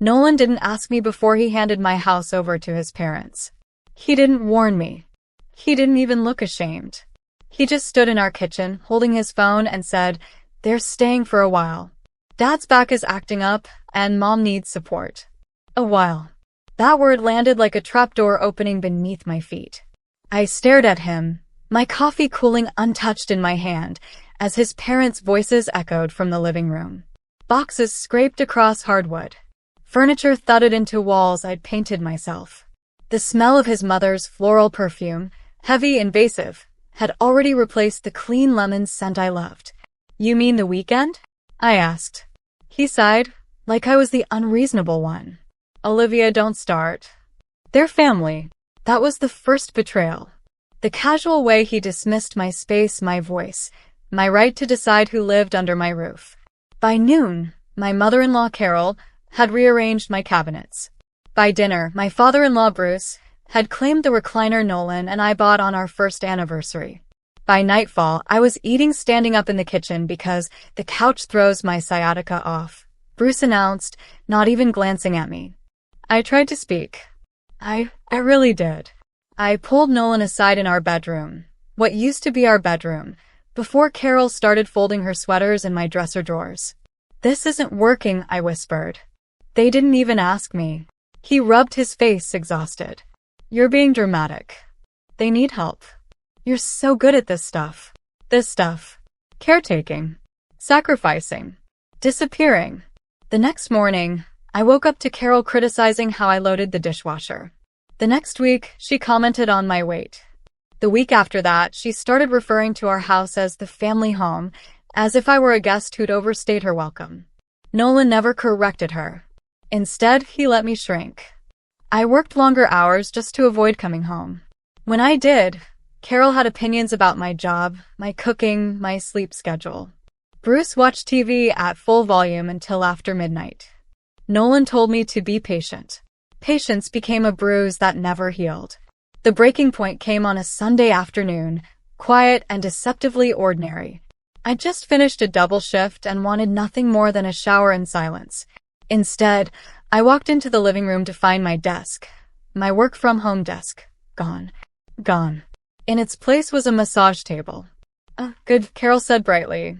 Nolan didn't ask me before he handed my house over to his parents. He didn't warn me. He didn't even look ashamed. He just stood in our kitchen, holding his phone, and said, "They're staying for a while. Dad's back is acting up, and Mom needs support." A while. That word landed like a trapdoor opening beneath my feet. I stared at him, my coffee cooling untouched in my hand, as his parents' voices echoed from the living room. Boxes scraped across hardwood. Furniture thudded into walls I'd painted myself. The smell of his mother's floral perfume, heavy, invasive, had already replaced the clean lemon scent I loved. "You mean the weekend?" I asked. He sighed, like I was the unreasonable one. "Olivia, don't start. They're family." That was the first betrayal. The casual way he dismissed my space, my voice, my right to decide who lived under my roof. By noon, my mother-in-law Carol had rearranged my cabinets. By dinner, my father-in-law Bruce had claimed the recliner Nolan and I bought on our first anniversary. By nightfall, I was eating standing up in the kitchen because the couch throws my sciatica off. Bruce announced, not even glancing at me. I tried to speak. I really did. I pulled Nolan aside in our bedroom, what used to be our bedroom, before Carol started folding her sweaters in my dresser drawers. "This isn't working," I whispered. "They didn't even ask me." He rubbed his face, exhausted. "You're being dramatic. They need help. You're so good at this stuff. This stuff. Caretaking. Sacrificing. Disappearing." The next morning, I woke up to Carol criticizing how I loaded the dishwasher. The next week, she commented on my weight. The week after that, she started referring to our house as the family home, as if I were a guest who'd overstayed her welcome. Nolan never corrected her. Instead, he let me shrink. I worked longer hours just to avoid coming home. When I did, Carol had opinions about my job, my cooking, my sleep schedule. Bruce watched TV at full volume until after midnight. Nolan told me to be patient. Patience became a bruise that never healed. The breaking point came on a Sunday afternoon, quiet and deceptively ordinary. I'd just finished a double shift and wanted nothing more than a shower and silence. Instead, I walked into the living room to find my desk, my work-from-home desk, gone. Gone. In its place was a massage table. Good," Carol said brightly.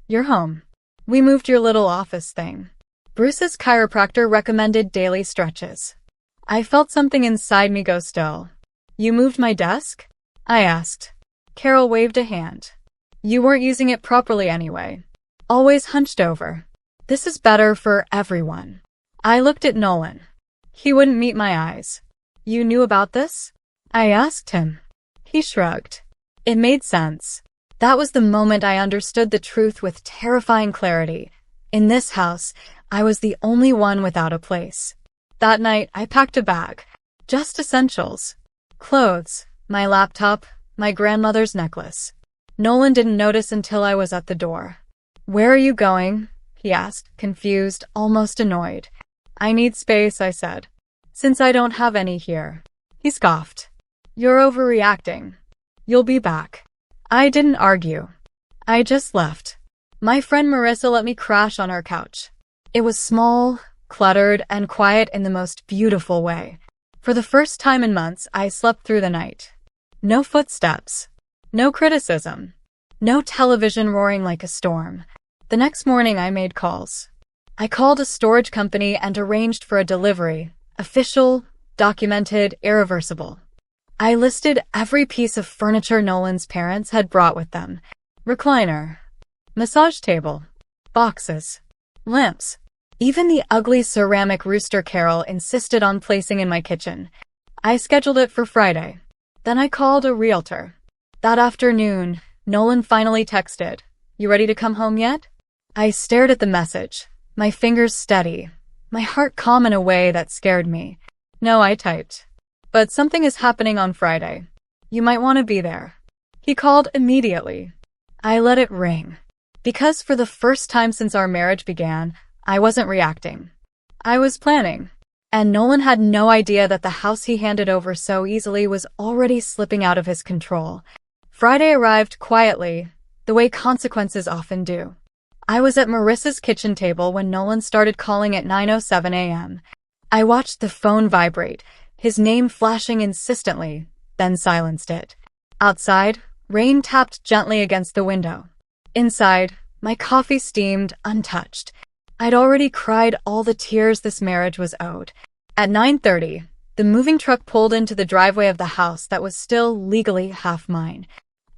"You're home. We moved your little office thing." Bruce's chiropractor recommended daily stretches. I felt something inside me go still. "You moved my desk?" I asked. Carol waved a hand. "You weren't using it properly anyway. Always hunched over. This is better for everyone." I looked at Nolan. He wouldn't meet my eyes. "You knew about this?" I asked him. He shrugged. It made sense. That was the moment I understood the truth with terrifying clarity. In this house, I was the only one without a place. That night, I packed a bag. Just essentials. Clothes, my laptop, my grandmother's necklace. Nolan didn't notice until I was at the door. "Where are you going?" he asked, confused, almost annoyed. "I need space," I said. "Since I don't have any here." He scoffed. "You're overreacting. You'll be back." I didn't argue. I just left. My friend Marissa let me crash on her couch. It was small, cluttered, and quiet in the most beautiful way. For the first time in months, I slept through the night. No footsteps. No criticism. No television roaring like a storm. The next morning, I made calls. I called a storage company and arranged for a delivery. Official, documented, irreversible. I listed every piece of furniture Nolan's parents had brought with them. Recliner. Massage table. Boxes. Lamps. Even the ugly ceramic rooster Carol insisted on placing in my kitchen. I scheduled it for Friday. Then I called a realtor. That afternoon, Nolan finally texted, "You ready to come home yet?" I stared at the message, my fingers steady, my heart calm in a way that scared me. "No," I typed. "But something is happening on Friday. You might want to be there." He called immediately. I let it ring. Because for the first time since our marriage began, I wasn't reacting. I was planning. And Nolan had no idea that the house he handed over so easily was already slipping out of his control. Friday arrived quietly, the way consequences often do. I was at Marissa's kitchen table when Nolan started calling at 9:07 a.m. I watched the phone vibrate, his name flashing insistently, then silenced it. Outside, rain tapped gently against the window. Inside, my coffee steamed, untouched. I'd already cried all the tears this marriage was owed. At 9:30, the moving truck pulled into the driveway of the house that was still legally half mine.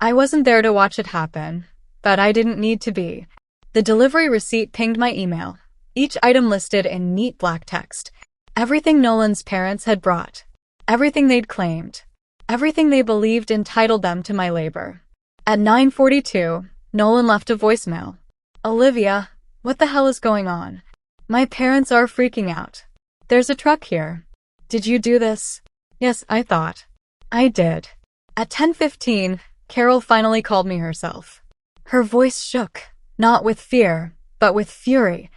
I wasn't there to watch it happen, but I didn't need to be. The delivery receipt pinged my email, each item listed in neat black text. Everything Nolan's parents had brought. Everything they'd claimed. Everything they believed entitled them to my labor. At 9:42, Nolan left a voicemail. "Olivia, what the hell is going on? My parents are freaking out. There's a truck here. Did you do this?" Yes, I thought. I did. At 10:15, Carol finally called me herself. Her voice shook, not with fear, but with fury.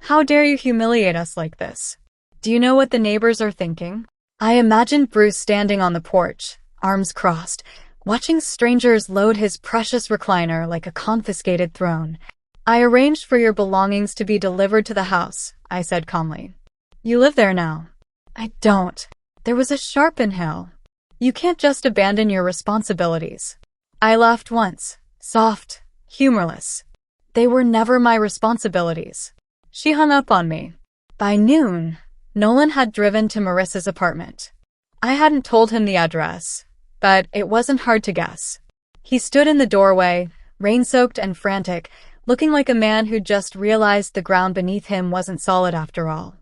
"How dare you humiliate us like this? Do you know what the neighbors are thinking?" I imagined Bruce standing on the porch, arms crossed, watching strangers load his precious recliner like a confiscated throne. "I arranged for your belongings to be delivered to the house," I said calmly. "You live there now." "I don't." There was a sharp inhale. "You can't just abandon your responsibilities." I laughed once, soft, humorless. They were never my responsibilities. She hung up on me. By noon, Nolan had driven to Marissa's apartment. I hadn't told him the address, but it wasn't hard to guess. He stood in the doorway, rain-soaked and frantic, looking like a man who'd just realized the ground beneath him wasn't solid after all.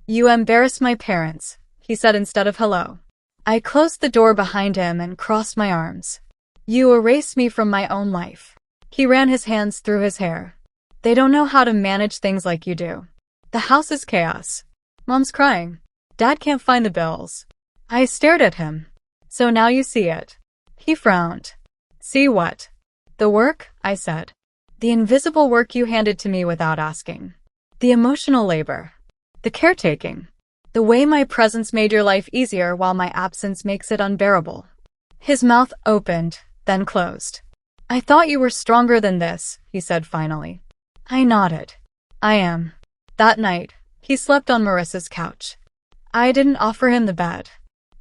"You embarrassed my parents," he said instead of hello. I closed the door behind him and crossed my arms. "You erased me from my own life." He ran his hands through his hair. "They don't know how to manage things like you do. The house is chaos. Mom's crying. Dad can't find the bills." I stared at him. "So now you see it." He frowned. "See what?" "The work," I said. "The invisible work you handed to me without asking. The emotional labor. The caretaking. The way my presence made your life easier while my absence makes it unbearable." His mouth opened, then closed. "I thought you were stronger than this," he said finally. I nodded. "I am." That night, he slept on Marissa's couch. I didn't offer him the bed.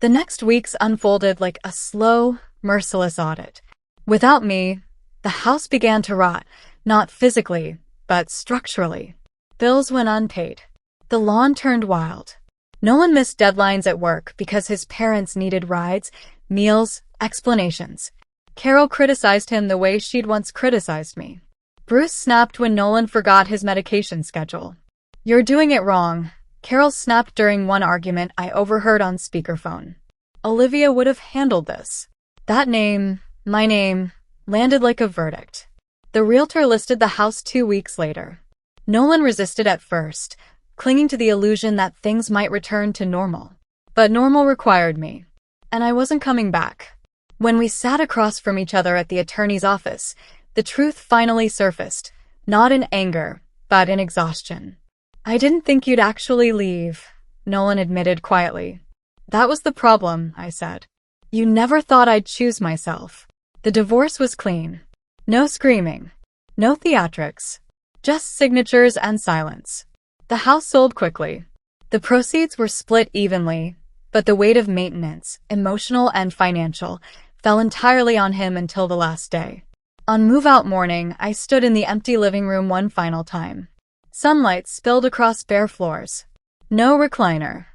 The next weeks unfolded like a slow, merciless audit. Without me, the house began to rot, not physically, but structurally. Bills went unpaid. The lawn turned wild. Nolan missed deadlines at work because his parents needed rides, meals, explanations. Carol criticized him the way she'd once criticized me. Bruce snapped when Nolan forgot his medication schedule. "You're doing it wrong," Carol snapped during one argument I overheard on speakerphone. Olivia would have handled this. That name, my name, landed like a verdict. The realtor listed the house 2 weeks later. Nolan resisted at first, clinging to the illusion that things might return to normal. But normal required me, and I wasn't coming back. When we sat across from each other at the attorney's office, the truth finally surfaced, not in anger, but in exhaustion. "I didn't think you'd actually leave," Nolan admitted quietly. "That was the problem," I said. "You never thought I'd choose myself." The divorce was clean. No screaming. No theatrics. Just signatures and silence. The house sold quickly. The proceeds were split evenly, but the weight of maintenance, emotional and financial, fell entirely on him until the last day. On move-out morning, I stood in the empty living room one final time. Sunlight spilled across bare floors. No recliner.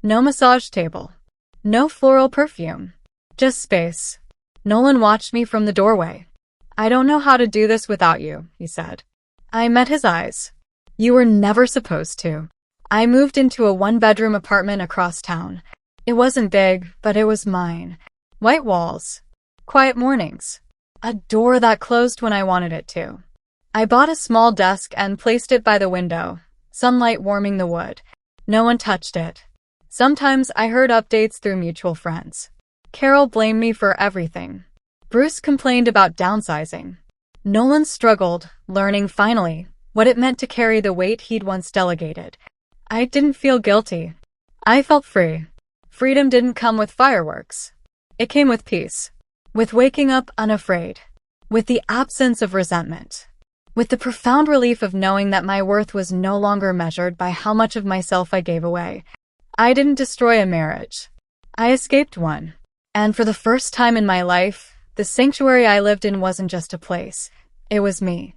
No massage table. No floral perfume. Just space. Nolan watched me from the doorway. "I don't know how to do this without you," he said. I met his eyes. "You were never supposed to." I moved into a one-bedroom apartment across town. It wasn't big, but it was mine. White walls. Quiet mornings. A door that closed when I wanted it to. I bought a small desk and placed it by the window, sunlight warming the wood. No one touched it. Sometimes I heard updates through mutual friends. Carol blamed me for everything. Bruce complained about downsizing. Nolan struggled, learning finally what it meant to carry the weight he'd once delegated. I didn't feel guilty. I felt free. Freedom didn't come with fireworks. It came with peace. With waking up unafraid. With the absence of resentment. with the profound relief of knowing that my worth was no longer measured by how much of myself I gave away. I didn't destroy a marriage. I escaped one. And for the first time in my life, the sanctuary I lived in wasn't just a place. It was me.